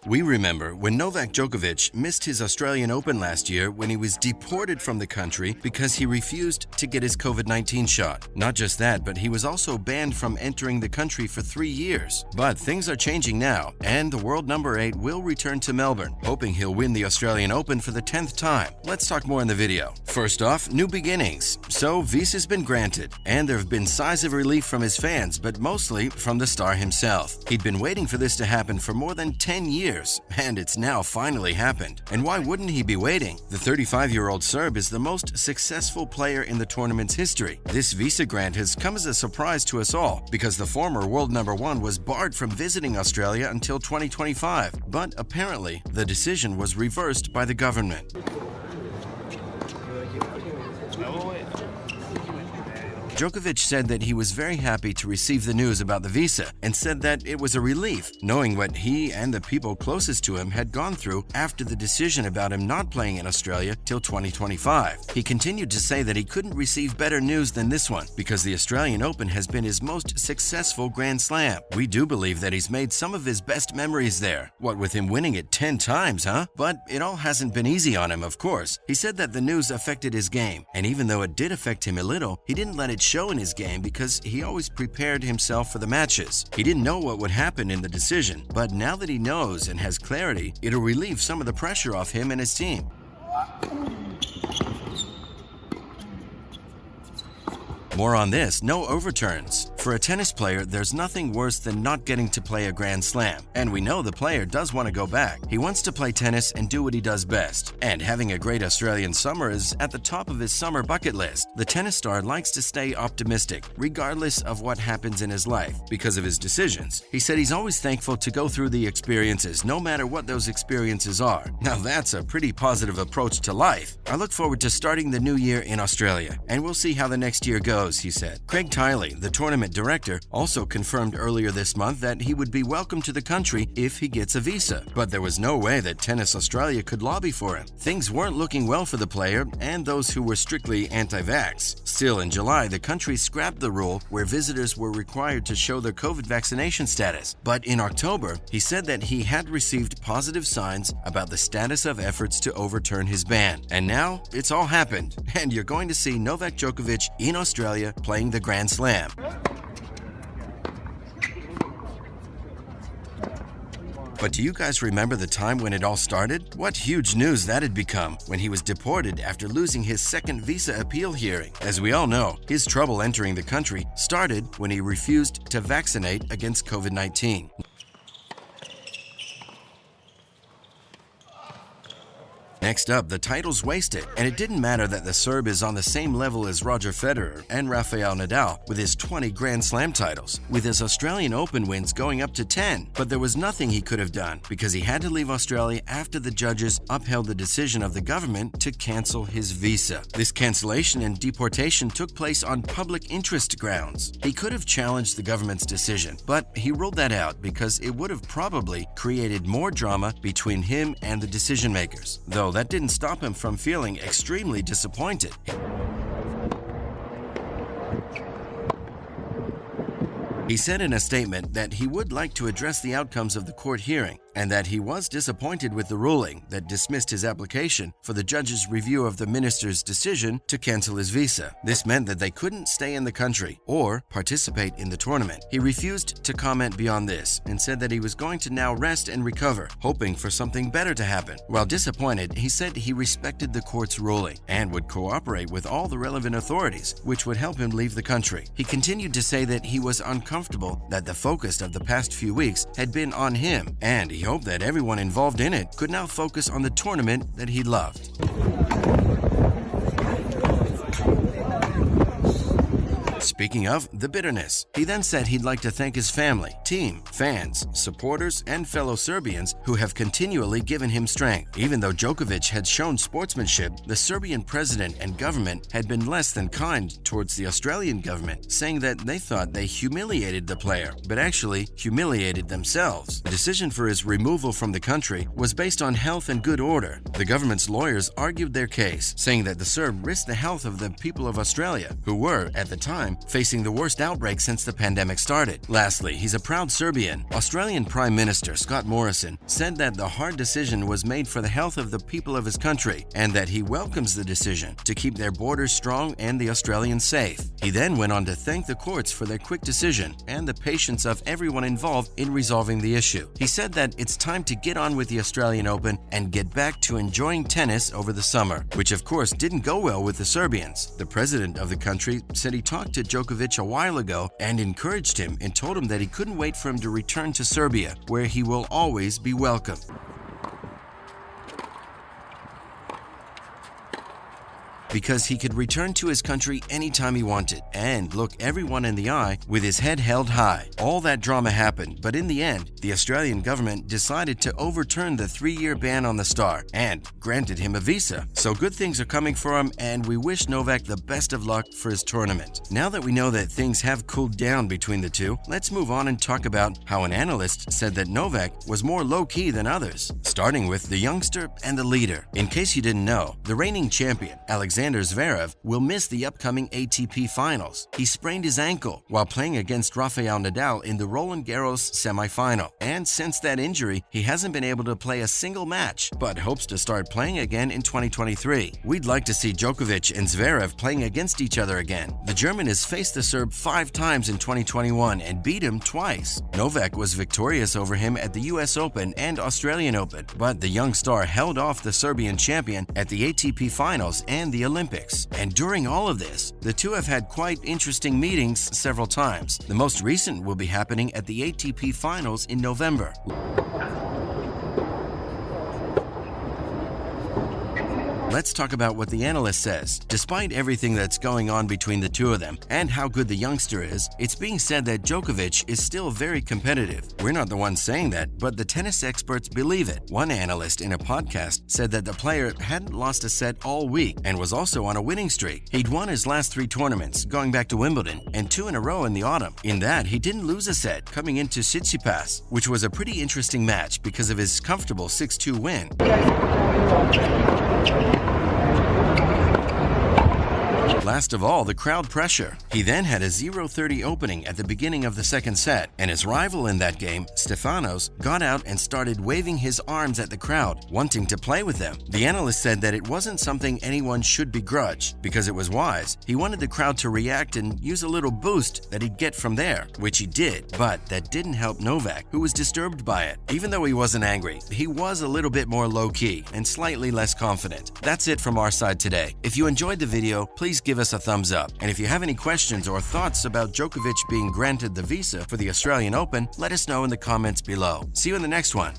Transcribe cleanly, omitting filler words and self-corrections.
We remember when Novak Djokovic missed his Australian Open last year when he was deported from the country because he refused to get his COVID-19 shot. Not just that, but he was also banned from entering the country for 3 years. But things are changing now, and the world number 8 will return to Melbourne, hoping he'll win the Australian Open for the 10th time. Let's talk more in the video. First off, new beginnings. So, visa's been granted, and there have been sighs of relief from his fans, but mostly from the star himself. He'd been waiting for this to happen for more than 10 years. And it's now finally happened. And why wouldn't he be waiting? The 35-year-old Serb is the most successful player in the tournament's history. This visa grant has come as a surprise to us all because the former world number 1 was barred from visiting Australia until 2025. But apparently, the decision was reversed by the government. Djokovic said that he was very happy to receive the news about the visa and said that it was a relief, knowing what he and the people closest to him had gone through after the decision about him not playing in Australia till 2025. He continued to say that he couldn't receive better news than this one because the Australian Open has been his most successful Grand Slam. We do believe that he's made some of his best memories there. What with him winning it 10 times, huh? But it all hasn't been easy on him, of course. He said that the news affected his game, and even though it did affect him a little, he didn't let it show in his game because he always prepared himself for the matches. He didn't know what would happen in the decision, but now that he knows and has clarity, it'll relieve some of the pressure off him and his team. More on this, no overturns. For a tennis player, there's nothing worse than not getting to play a Grand Slam. And we know the player does want to go back. He wants to play tennis and do what he does best. And having a great Australian summer is at the top of his summer bucket list. The tennis star likes to stay optimistic, regardless of what happens in his life, because of his decisions. He said he's always thankful to go through the experiences, no matter what those experiences are. Now that's a pretty positive approach to life. I look forward to starting the new year in Australia, and we'll see how the next year goes, he said. Craig Tiley, the tournament director, also confirmed earlier this month that he would be welcome to the country if he gets a visa. But there was no way that Tennis Australia could lobby for him. Things weren't looking well for the player and those who were strictly anti-vax. Still, in July, the country scrapped the rule where visitors were required to show their COVID vaccination status. But in October, he said that he had received positive signs about the status of efforts to overturn his ban. And now, it's all happened, and you're going to see Novak Djokovic in Australia playing the Grand Slam. But do you guys remember the time when it all started? What huge news that had become when he was deported after losing his second visa appeal hearing. As we all know, his trouble entering the country started when he refused to vaccinate against COVID-19. Next up, the title's wasted, and it didn't matter that the Serb is on the same level as Roger Federer and Rafael Nadal with his 20 Grand Slam titles, with his Australian Open wins going up to 10. But there was nothing he could have done because he had to leave Australia after the judges upheld the decision of the government to cancel his visa. This cancellation and deportation took place on public interest grounds. He could have challenged the government's decision, but he ruled that out because it would have probably created more drama between him and the decision makers. Though that didn't stop him from feeling extremely disappointed. He said in a statement that he would like to address the outcomes of the court hearing and that he was disappointed with the ruling that dismissed his application for the judge's review of the minister's decision to cancel his visa. This meant that they couldn't stay in the country or participate in the tournament. He refused to comment beyond this and said that he was going to now rest and recover, hoping for something better to happen. While disappointed, he said he respected the court's ruling and would cooperate with all the relevant authorities, which would help him leave the country. He continued to say that he was uncomfortable that the focus of the past few weeks had been on him, and he hoped that everyone involved in it could now focus on the tournament that he loved. Speaking of the bitterness, he then said he'd like to thank his family, team, fans, supporters, and fellow Serbians who have continually given him strength. Even though Djokovic had shown sportsmanship, the Serbian president and government had been less than kind towards the Australian government, saying that they thought they humiliated the player, but actually humiliated themselves. The decision for his removal from the country was based on health and good order. The government's lawyers argued their case, saying that the Serb risked the health of the people of Australia, who were, at the time, time, facing the worst outbreak since the pandemic started. Lastly, he's a proud Serbian. Australian Prime Minister Scott Morrison said that the hard decision was made for the health of the people of his country and that he welcomes the decision to keep their borders strong and the Australians safe. He then went on to thank the courts for their quick decision and the patience of everyone involved in resolving the issue. He said that it's time to get on with the Australian Open and get back to enjoying tennis over the summer, which of course didn't go well with the Serbians. The president of the country said he talked to Djokovic a while ago and encouraged him and told him that he couldn't wait for him to return to Serbia, where he will always be welcome. Because he could return to his country anytime he wanted and look everyone in the eye with his head held high. All that drama happened, but in the end, the Australian government decided to overturn the 3-year ban on the star and granted him a visa. So good things are coming for him, and we wish Novak the best of luck for his tournament. Now that we know that things have cooled down between the two, let's move on and talk about how an analyst said that Novak was more low-key than others, starting with the youngster and the leader. In case you didn't know, the reigning champion, Andrey Rublev, will miss the upcoming ATP Finals. He sprained his ankle while playing against Rafael Nadal in the Roland Garros semifinal, and since that injury, he hasn't been able to play a single match, but hopes to start playing again in 2023. We'd like to see Djokovic and Zverev playing against each other again. The German has faced the Serb 5 times in 2021 and beat him twice. Novak was victorious over him at the US Open and Australian Open, but the young star held off the Serbian champion at the ATP Finals and the Olympics. And during all of this, the two have had quite interesting meetings several times. The most recent will be happening at the ATP Finals in November. Let's talk about what the analyst says. Despite everything that's going on between the two of them and how good the youngster is, it's being said that Djokovic is still very competitive. We're not the ones saying that, but the tennis experts believe it. One analyst in a podcast said that the player hadn't lost a set all week and was also on a winning streak. He'd won his last 3 tournaments, going back to Wimbledon, and 2 in a row in the autumn. In that, he didn't lose a set, coming into Tsitsipas, which was a pretty interesting match because of his comfortable 6-2 win. Last of all, the crowd pressure. He then had a 0-30 opening at the beginning of the second set, and his rival in that game, Stefanos, got out and started waving his arms at the crowd, wanting to play with them. The analyst said that it wasn't something anyone should begrudge, because it was wise. He wanted the crowd to react and use a little boost that he'd get from there, which he did, but that didn't help Novak, who was disturbed by it. Even though he wasn't angry, he was a little bit more low-key and slightly less confident. That's it from our side today. If you enjoyed the video, please give us a thumbs up. And if you have any questions or thoughts about Djokovic being granted the visa for the Australian Open, let us know in the comments below. See you in the next one.